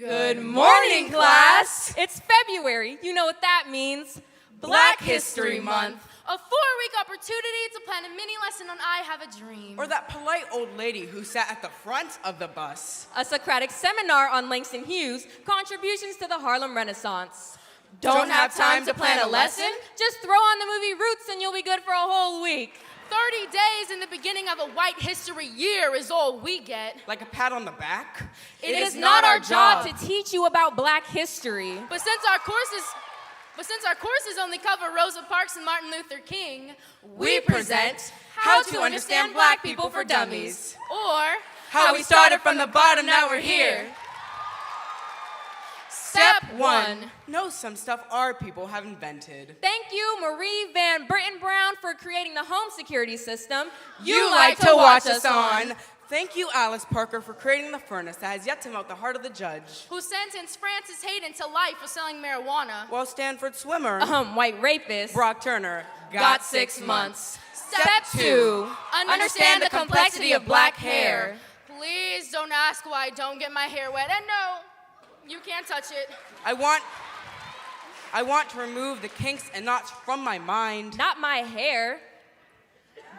Good morning, class! It's February. You know what that means. Black History Month. A 4-week opportunity to plan a mini lesson on I Have a Dream. Or that polite old lady who sat at the front of the bus. A Socratic seminar on Langston Hughes' contributions to the Harlem Renaissance. Don't have time to plan a lesson? Just throw on the movie Roots and you'll be good for a whole week. 30 days in the beginning of a white history year is all we get. Like a pat on the back? It is not our job to teach you about Black history. But since our courses only cover Rosa Parks and Martin Luther King, we present How to Understand Black People for Dummies. Or How we started from the bottom, now we're here. Step 1. Know some stuff our people have invented. Thank you, Marie Van Britton Brown, for creating the home security system you like to watch us on. Thank you, Alice Parker, for creating the furnace that has yet to melt the heart of the judge. Who sentenced Francis Hayden to life for selling marijuana. While Stanford swimmer, white rapist, Brock Turner, got 6 months. Step 2. Understand the complexity of Black hair. Please don't ask why I don't get my hair wet. And no, you can't touch it. I want to remove the kinks and knots from my mind. Not my hair.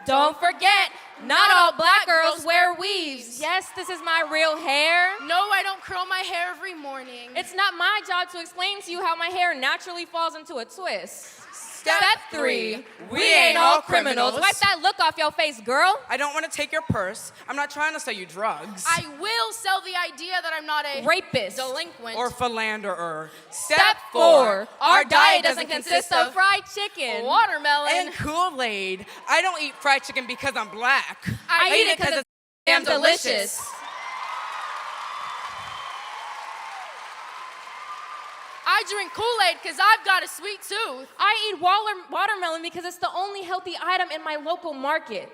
Don't forget, not all Black girls wear weaves. Yes, this is my real hair. No, I don't curl my hair every morning. It's not my job to explain to you how my hair naturally falls into a twist. Step 3. We ain't all criminals. Wipe that look off your face, girl. I don't want to take your purse. I'm not trying to sell you drugs. I will sell the idea that I'm not a rapist, delinquent, or philanderer. Step 4. Our diet doesn't consist of fried chicken, watermelon, and Kool-Aid. I don't eat fried chicken because I'm Black. I eat it because it's damn delicious. I drink Kool-Aid because I've got a sweet tooth. I eat watermelon because it's the only healthy item in my local market.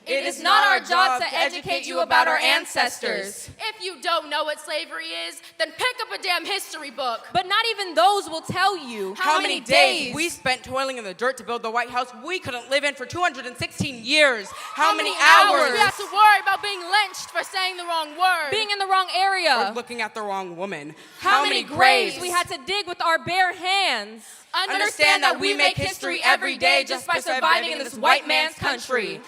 It is not our job to educate you about our ancestors. If you don't know what slavery is, then pick up a damn history book. But not even those will tell you how many days we spent toiling in the dirt to build the White House we couldn't live in for 216 years. How many hours we have to worry about being lynched for saying the wrong word, being in the wrong area, or looking at the wrong woman. How many graves we had to dig with our bare hands. Understand that we make history every day just by surviving in this white man's country.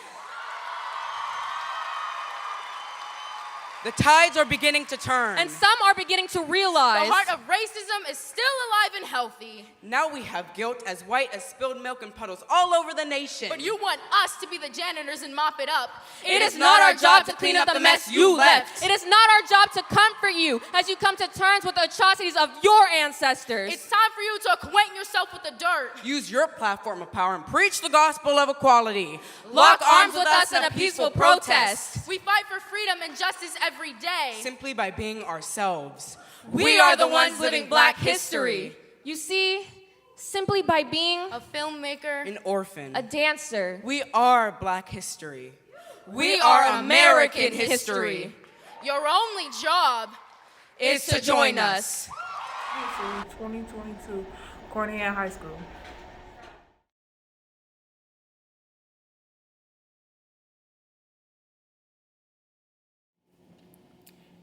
The tides are beginning to turn. And some are beginning to realize the heart of racism is still alive and healthy. Now we have guilt as white as spilled milk and puddles all over the nation. But you want us to be the janitors and mop it up. It is not our job to clean up the mess you left. It is not our job to comfort you as you come to terms with the atrocities of your ancestors. It's time for you to acquaint yourself with the dirt. Use your platform of power and preach the gospel of equality. Lock arms with us in a peaceful protest. We fight for freedom and justice every day. Simply by being ourselves. We are the ones living Black history. You see, simply by being a filmmaker, an orphan, a dancer, we are Black history. We are American history. Your only job is to join us. 2022 Carnahan High School.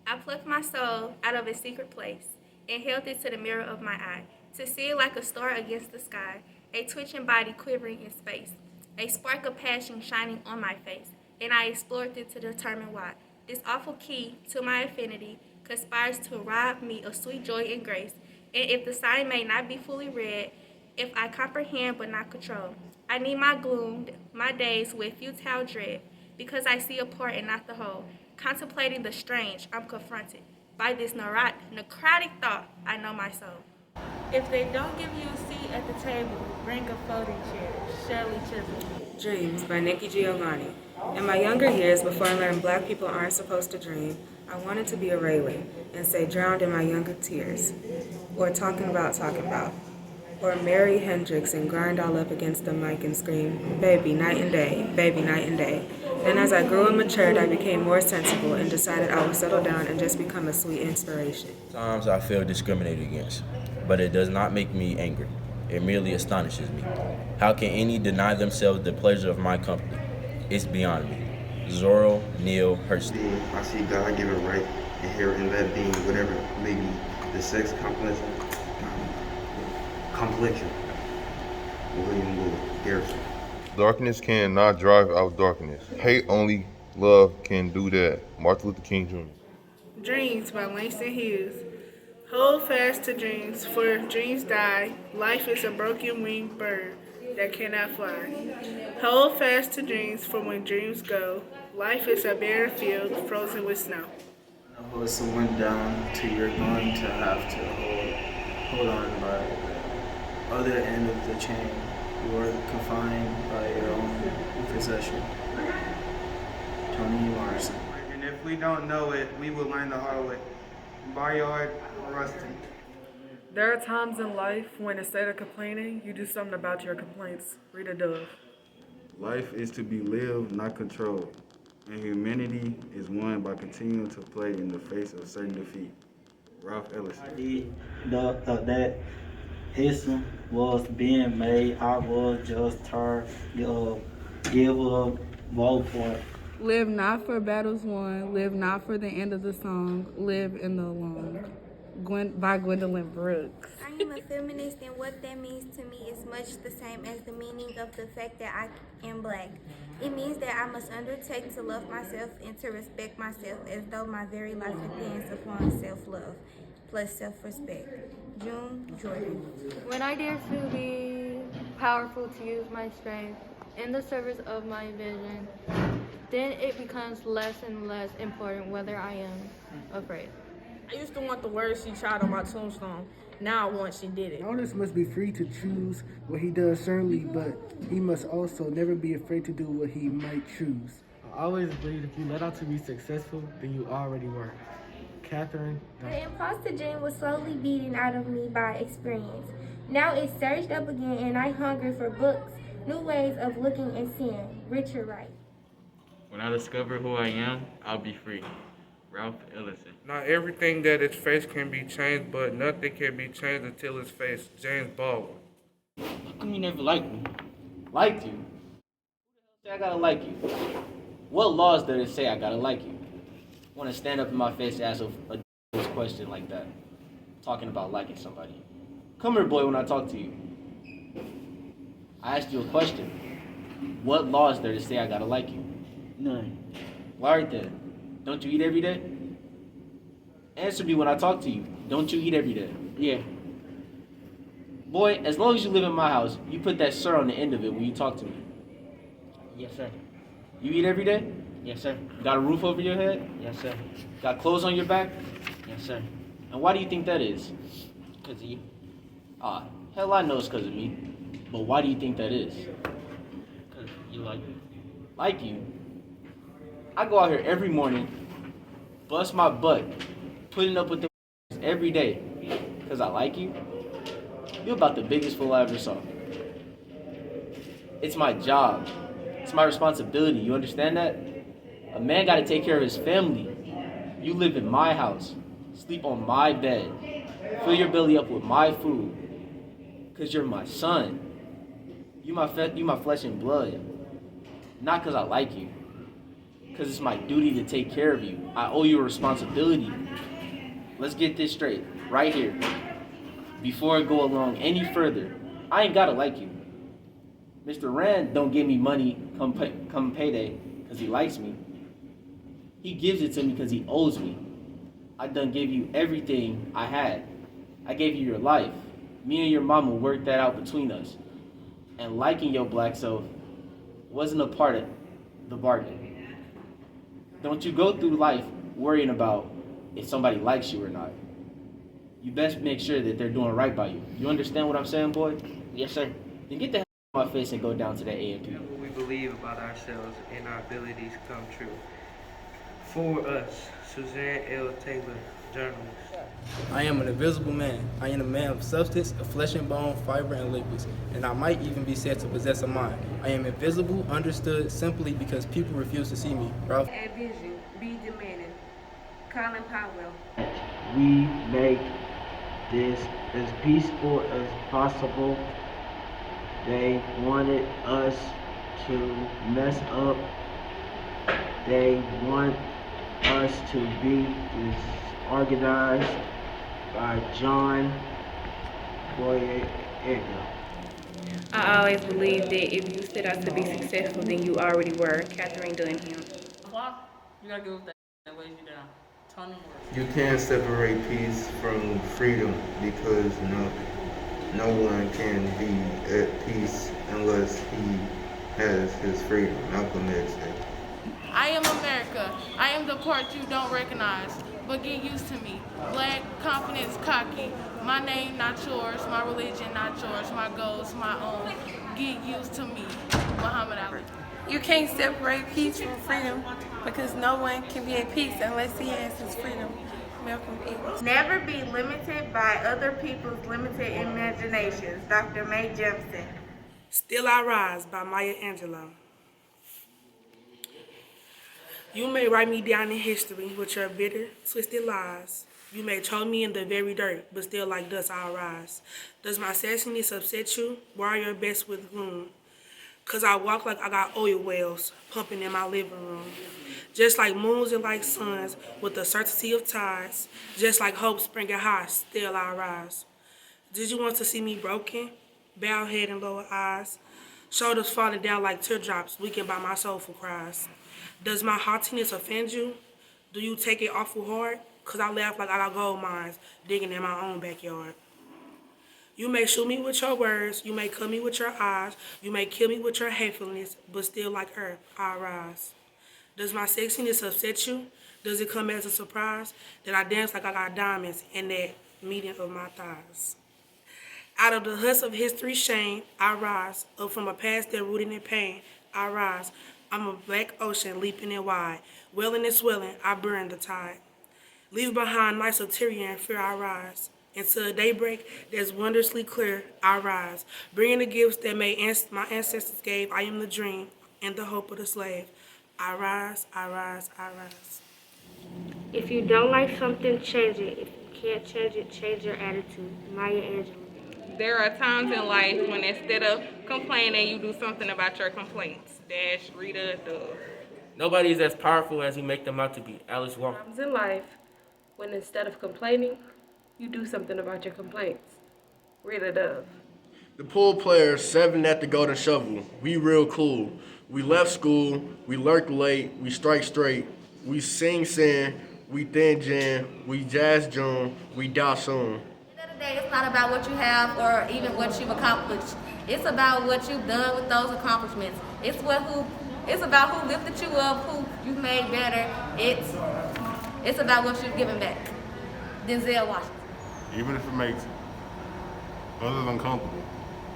I plucked my soul out of a secret place and held it to the mirror of my eye, to see it like a star against the sky, a twitching body quivering in space, a spark of passion shining on my face, and I explored it to determine why. This awful key to my affinity conspires to rob me of sweet joy and grace, and if the sign may not be fully read, if I comprehend but not control, I need my gloom, my days with futile dread, because I see a part and not the whole. Contemplating the strange, I'm confronted by this necrotic thought. I know my soul. If they don't give you a seat at the table, bring a folding chair. Shirley Chisholm. Dreams by Nikki Giovanni. In my younger years, before I learned Black people aren't supposed to dream, I wanted to be a Raylan and say drowned in my younger tears, or talking about, or Mary Hendricks and grind all up against the mic and scream, baby, night and day, baby, night and day. Then as I grew and matured, I became more sensible and decided I would settle down and just become a sweet inspiration. Sometimes I feel discriminated against, but it does not make me angry. It merely astonishes me. How can any deny themselves the pleasure of my company? It's beyond me. Zorro Neil Hurston. I see God given right inherent in that being, whatever may be The sex complexion. William Lewis Garrison. Darkness cannot drive out darkness. Hate only love can do that. Martin Luther King Jr. Dreams by Langston Hughes. Hold fast to dreams, for if dreams die, life is a broken winged bird that cannot fly. Hold fast to dreams, for when dreams go, life is a barren field frozen with snow. Hold someone down till you're going to have to hold on by the other end of the chain. You are confined by your own possession. Toni Morrison. And if we don't know it, we will learn the hard way. Bayard Rustin. There are times in life when instead of complaining, you do something about your complaints. Rita Dove. Life is to be lived, not controlled. And humanity is won by continuing to play in the face of certain defeat. Ralph Ellison. That history was being made. I was just trying to give a vote for it. Live not for battles won, live not for the end of the song, live in the long. By Gwendolyn Brooks. I am a feminist, and what that means to me is much the same as the meaning of the fact that I am black. It means that I must undertake to love myself and to respect myself as though my very life depends upon self-love plus self-respect. June Jordan. When I dare to be powerful, to use my strength in the service of my vision, then it becomes less and less important whether I am afraid. I used to want the words she tried on my tombstone. Now I want she did it. An artist must be free to choose what he does, certainly, but he must also never be afraid to do what he might choose. I always believe if you let out to be successful, then you already were. Catherine. The imposter gene was slowly beaten out of me by experience. Now it's surged up again, and I hunger for books, new ways of looking and seeing. Richard Wright. When I discover who I am, I'll be free. Ralph Ellison. Not everything that is faced can be changed, but nothing can be changed until it's faced. James Baldwin. How come you never liked me? Liked you? Who the hell say I gotta like you? What laws does it say I gotta like you? Want to stand up in my face and ask a question like that? Talking about liking somebody. Come here, boy, when I talk to you. I asked you a question. What laws does it say I gotta like you? None. Well, alright then. Don't you eat every day? Answer me when I talk to you. Don't you eat every day? Yeah. Boy, as long as you live in my house, you put that sir on the end of it when you talk to me. Yes, sir. You eat every day? Yes, sir. Got a roof over your head? Yes, sir. Got clothes on your back? Yes, sir. And why do you think that is? Because of you. Ah, hell I know it's because of me. But why do you think that is? Because you like me. Like you? I go out here every morning, bust my butt, putting up with the every day, because I like you. You're about the biggest fool I ever saw. It's my job. It's my responsibility. You understand that? A man got to take care of his family. You live in my house, sleep on my bed, fill your belly up with my food, because you're my son. You my flesh and blood. Not because I like you. Because it's my duty to take care of you. I owe you a responsibility. Let's get this straight, right here. Before I go along any further, I ain't gotta like you. Mr. Rand don't give me money come payday because he likes me. He gives it to me because he owes me. I done give you everything I had. I gave you your life. Me and your mama worked that out between us. And liking your black self wasn't a part of the bargain. Don't you go through life worrying about if somebody likes you or not. You best make sure that they're doing right by you. You understand what I'm saying, boy? Yes, sir. Then get the hell out of my face and go down to that A&P. What we believe about ourselves and our abilities come true. For us, Suzanne L. Taylor, journalist. I am an invisible man. I am a man of substance, of flesh and bone, fiber and liquids, and I might even be said to possess a mind. I am invisible, understood, simply because people refuse to see me. Ralph. At vision, be demanding. Colin Powell. We make this as peaceful as possible. They wanted us to mess up. They want us to be disorganized. by John Boyega. I always believed that if you set out to be successful, then you already were. Catherine Dunham. You gotta go with that lazy down. Tony You can't separate peace from freedom because no one can be at peace unless he has his freedom. Malcolm X said. I am America. I am the part you don't recognize, but get used to me. Black, confidence, cocky. My name, not yours. My religion, not yours. My goals, my own. Get used to me. Muhammad Ali. You can't separate peace from freedom because no one can be at peace unless he has his freedom. Malcolm X. Never be limited by other people's limited imaginations. Dr. Mae Jemison. Still I Rise by Maya Angelou. You may write me down in history with your bitter, twisted lies. You may throw me in the very dirt, but still like dust I'll rise. Does my sassiness upset you? Why are your best with gloom? 'Cause I walk like I got oil wells pumping in my living room. Just like moons and like suns with the certainty of tides. Just like hope springing high, still I rise. Did you want to see me broken? Bowed head and lower eyes. Shoulders falling down like teardrops, weakened by my soulful cries. Does my haughtiness offend you? Do you take it awful hard? 'Cause I laugh like I got gold mines digging in my own backyard. You may shoot me with your words, you may cut me with your eyes, you may kill me with your hatefulness, but still like earth, I rise. Does my sexiness upset you? Does it come as a surprise that I dance like I got diamonds in that meeting of my thighs? Out of the husk of history's shame, I rise. Up from a past that rooted in pain, I rise. I'm a black ocean leaping and wide. Welling and swelling, I burn the tide. Leave behind nights of tyranny and fear, I rise. Until daybreak that's wondrously clear, I rise. Bringing the gifts that my ancestors gave, I am the dream and the hope of the slave. I rise, I rise, I rise. If you don't like something, change it. If you can't change it, change your attitude. Maya Angelou. There are times in life when instead of complaining, you do something about your complaints. Dash, Rita, Dove. Nobody is as powerful as you make them out to be. Alice Walker. Times in life when instead of complaining, you do something about your complaints. Rita Dove. The pool players, 7 at the Golden Shovel. We real cool. We left school. We lurk late. We strike straight. We sing sin. We thin gin. We jazz June. We die soon. Day, it's not about what you have or even what you've accomplished. It's about what you've done with those accomplishments. It's about who lifted you up, who you made better. It's about what you've given back. Denzel Washington. Even if it makes others uncomfortable,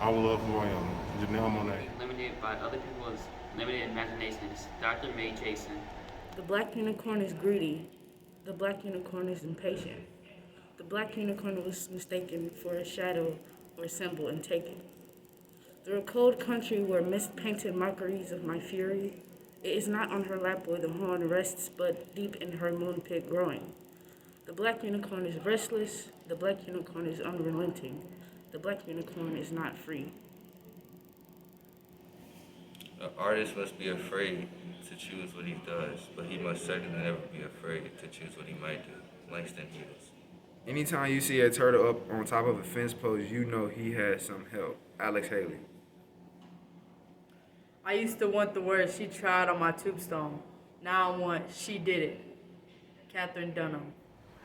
I will love who I am. Janelle Monáe. Limited by other people's limited imaginations. Dr. Mae Jason. The black unicorn is greedy. The black unicorn is impatient. The black unicorn was mistaken for a shadow or symbol and taken. Through a cold country where mist painted mockeries of my fury, it is not on her lap where the horn rests, but deep in her moon pit growing. The black unicorn is restless. The black unicorn is unrelenting. The black unicorn is not free. An artist must be afraid to choose what he does, but he must certainly never be afraid to choose what he might do. Langston Hughes. Anytime you see a turtle up on top of a fence post, you know he has some help. Alex Haley. I used to want the word she tried on my tombstone. Now I want she did it. Catherine Dunham.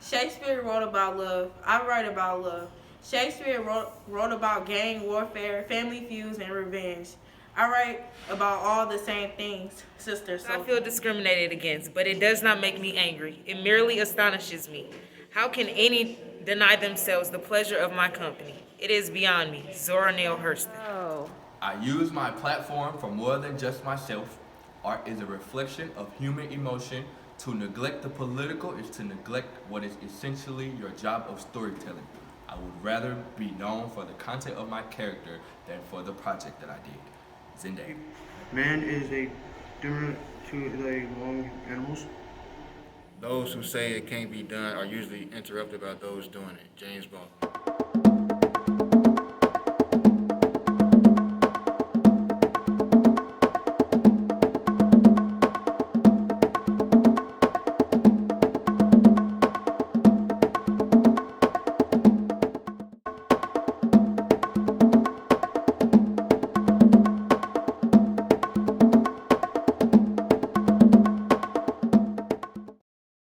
Shakespeare wrote about love. I write about love. Shakespeare wrote about gang warfare, family feuds, and revenge. I write about all the same things, sister. I feel discriminated against, but it does not make me angry. It merely astonishes me. How can any deny themselves the pleasure of my company? It is beyond me. Zora Neale Hurston. I use my platform for more than just myself. Art is a reflection of human emotion. To neglect the political is to neglect what is essentially your job of storytelling. I would rather be known for the content of my character than for the project that I did. Zendaya. Man is a different to the long animals. Those who say it can't be done are usually interrupted by those doing it. James Bond.